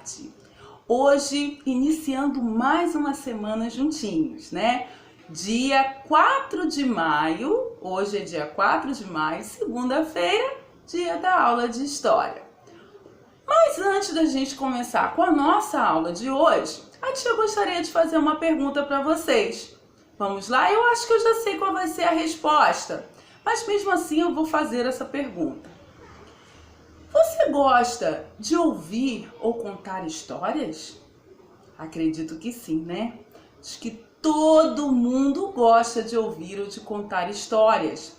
tarde. Hoje, iniciando mais uma semana juntinhos, né? Dia 4 de maio, hoje é dia 4 de maio, segunda-feira, dia da aula de História. Mas antes da gente começar com a nossa aula de hoje, a tia gostaria de fazer uma pergunta para vocês. Vamos lá? Eu acho que eu já sei qual vai ser a resposta, mas mesmo assim eu vou fazer essa pergunta. Você gosta de ouvir ou contar histórias? Acredito que sim, né? Acho que todo mundo gosta de ouvir ou de contar histórias.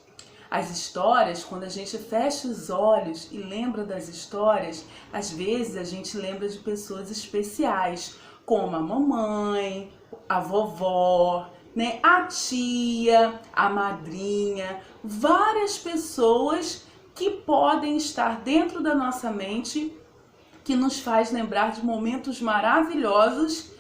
As histórias, quando a gente fecha os olhos e lembra das histórias, às vezes a gente lembra de pessoas especiais, como a mamãe, a vovó, né? A tia, a madrinha, várias pessoas que podem estar dentro da nossa mente, que nos faz lembrar de momentos maravilhosos,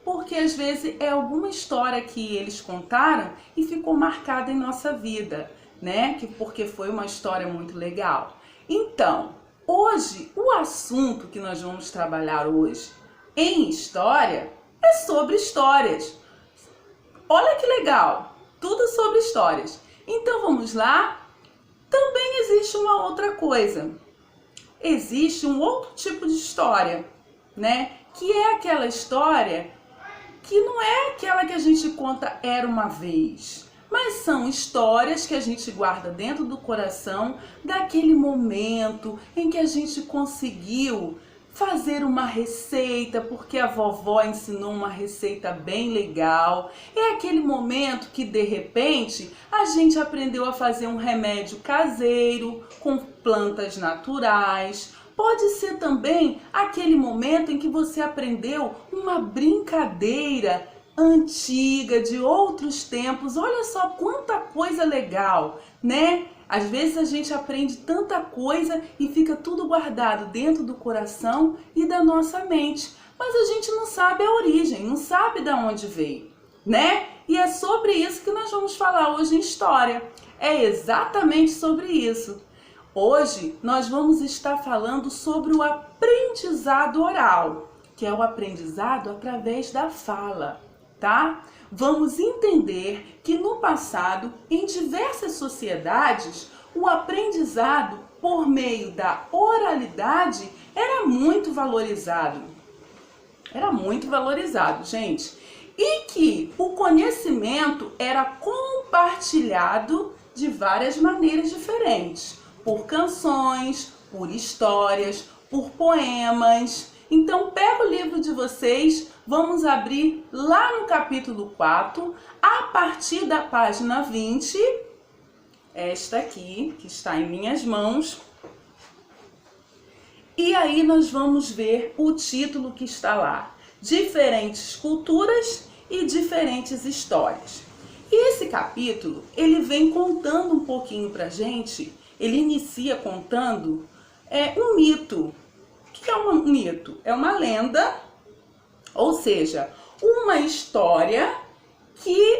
porque às vezes é alguma história que eles contaram e ficou marcada em nossa vida, né? Porque foi uma história muito legal. Então, hoje, o assunto que nós vamos trabalhar hoje em história é sobre histórias. Olha que legal, tudo sobre histórias. Então vamos lá? Também existe uma outra coisa. Existe um outro tipo de história, né? Que é aquela história que não é aquela que a gente conta era uma vez, mas são histórias que a gente guarda dentro do coração daquele momento em que a gente conseguiu fazer uma receita, porque a vovó ensinou uma receita bem legal. É aquele momento que de repente a gente aprendeu a fazer um remédio caseiro com plantas naturais. Pode ser também aquele momento em que você aprendeu uma brincadeira antiga de outros tempos. Olha só quanta coisa legal, né? Às vezes a gente aprende tanta coisa e fica tudo guardado dentro do coração e da nossa mente, mas a gente não sabe a origem, não sabe de onde veio, né? E é sobre isso que nós vamos falar hoje em História. É exatamente sobre isso. Hoje nós vamos estar falando sobre o aprendizado oral, que é o aprendizado através da fala, tá? Vamos entender que no passado, em diversas sociedades, o aprendizado por meio da oralidade era muito valorizado. Era muito valorizado, gente. E que o conhecimento era compartilhado de várias maneiras diferentes. Por canções, por histórias, por poemas. Então pega o livro de vocês, vamos abrir lá no capítulo 4, a partir da página 20, esta aqui, que está em minhas mãos. E aí nós vamos ver o título que está lá, Diferentes Culturas e Diferentes Histórias. E esse capítulo, ele vem contando um pouquinho pra gente, ele inicia contando um mito. O que é um mito? É uma lenda, ou seja, uma história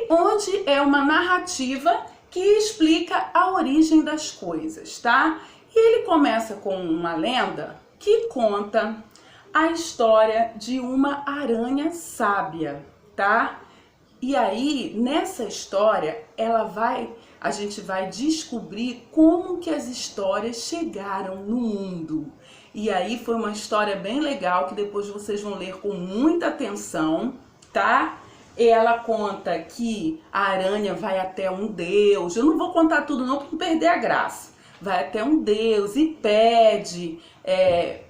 onde é uma narrativa que explica a origem das coisas, tá? E ele começa com uma lenda que conta a história de uma aranha sábia, tá? E aí, nessa história, a gente vai descobrir como que as histórias chegaram no mundo. E aí foi uma história bem legal que depois vocês vão ler com muita atenção, tá? Ela conta que a aranha vai até um deus. Eu não vou contar tudo não para não perder a graça. Vai até um deus e pede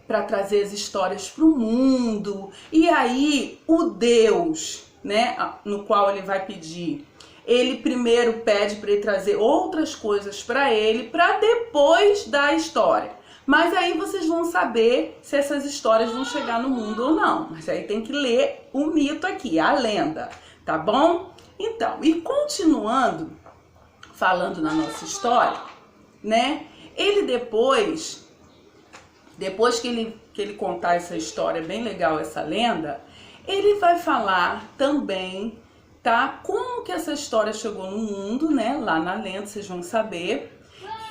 para trazer as histórias para o mundo. E aí o deus, né, no qual ele vai pedir, ele primeiro pede para ele trazer outras coisas para ele, para depois dar a história. Mas aí vocês vão saber se essas histórias vão chegar no mundo ou não. Mas aí tem que ler o mito aqui, a lenda, tá bom? Então, e continuando falando na nossa história, né? Ele depois que ele contar essa história bem legal, essa lenda, ele vai falar também, tá? Como que essa história chegou no mundo, né? Lá na lenda, vocês vão saber.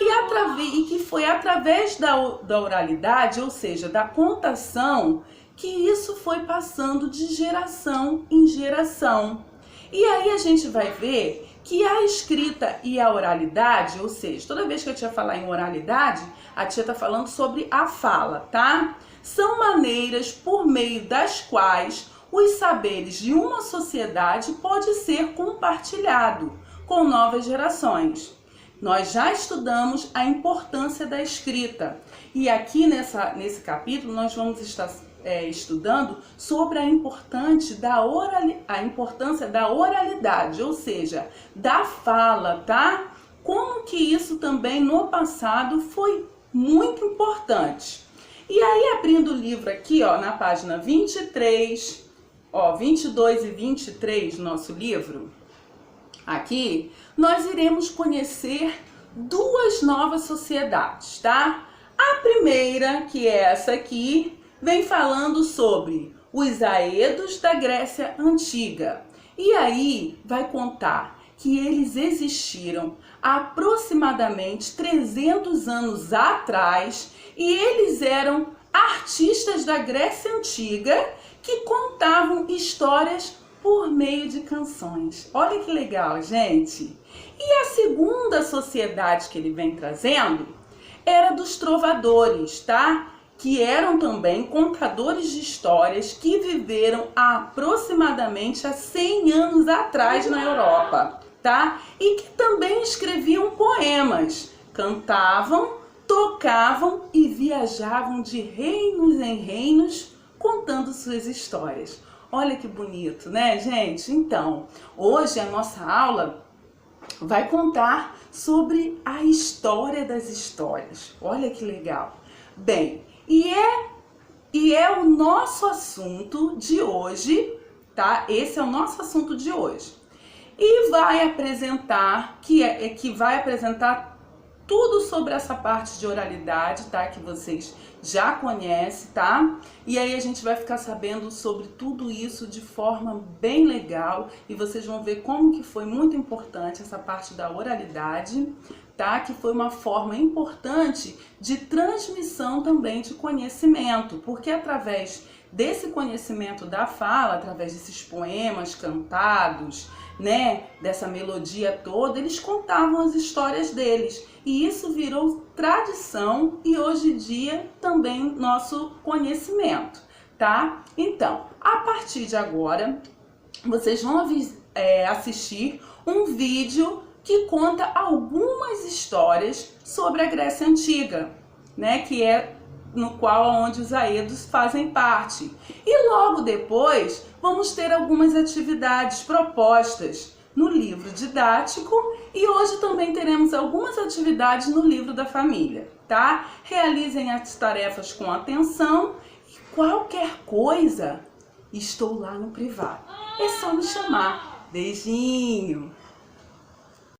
E que foi através da oralidade, ou seja, da contação, que isso foi passando de geração em geração. E aí a gente vai ver que a escrita e a oralidade, ou seja, toda vez que a tia falar em oralidade, a tia está falando sobre a fala, tá? São maneiras por meio das quais os saberes de uma sociedade pode ser compartilhado com novas gerações. Nós já estudamos a importância da escrita e aqui nesse capítulo nós vamos estar estudando sobre a importância da oralidade, ou seja, da fala, tá? Como que isso também no passado foi muito importante. E aí, abrindo o livro aqui, ó, na página 23, ó, 22 e 23 do nosso livro, aqui, nós iremos conhecer duas novas sociedades, tá? A primeira, que é essa aqui, vem falando sobre os aedos da Grécia Antiga. E aí vai contar que eles existiram aproximadamente 300 anos atrás e eles eram artistas da Grécia Antiga que contavam histórias por meio de canções. Olha que legal, gente! E a segunda sociedade que ele vem trazendo era dos trovadores, tá? Que eram também contadores de histórias que viveram aproximadamente há 100 anos atrás na Europa, tá? E que também escreviam poemas, cantavam, tocavam e viajavam de reinos em reinos contando suas histórias. Olha que bonito, né, gente? Então, hoje a nossa aula vai contar sobre a história das histórias. Olha que legal. Bem, e é o nosso assunto de hoje, tá? Esse é o nosso assunto de hoje. E vai apresentar, que vai apresentar tudo sobre essa parte de oralidade, tá? Que vocês já conhecem, tá? E aí a gente vai ficar sabendo sobre tudo isso de forma bem legal e vocês vão ver como que foi muito importante essa parte da oralidade, tá? Que foi uma forma importante de transmissão também de conhecimento, porque através desse conhecimento da fala, através desses poemas cantados, né, dessa melodia toda, eles contavam as histórias deles. E isso virou tradição e hoje em dia também nosso conhecimento, tá? Então, a partir de agora, vocês vão assistir um vídeo que conta algumas histórias sobre a Grécia Antiga, né, que é no qual onde os aedos fazem parte. E logo depois vamos ter algumas atividades propostas no livro didático e hoje também teremos algumas atividades no livro da família, tá? Realizem as tarefas com atenção e qualquer coisa, estou lá no privado. É só me chamar. Beijinho!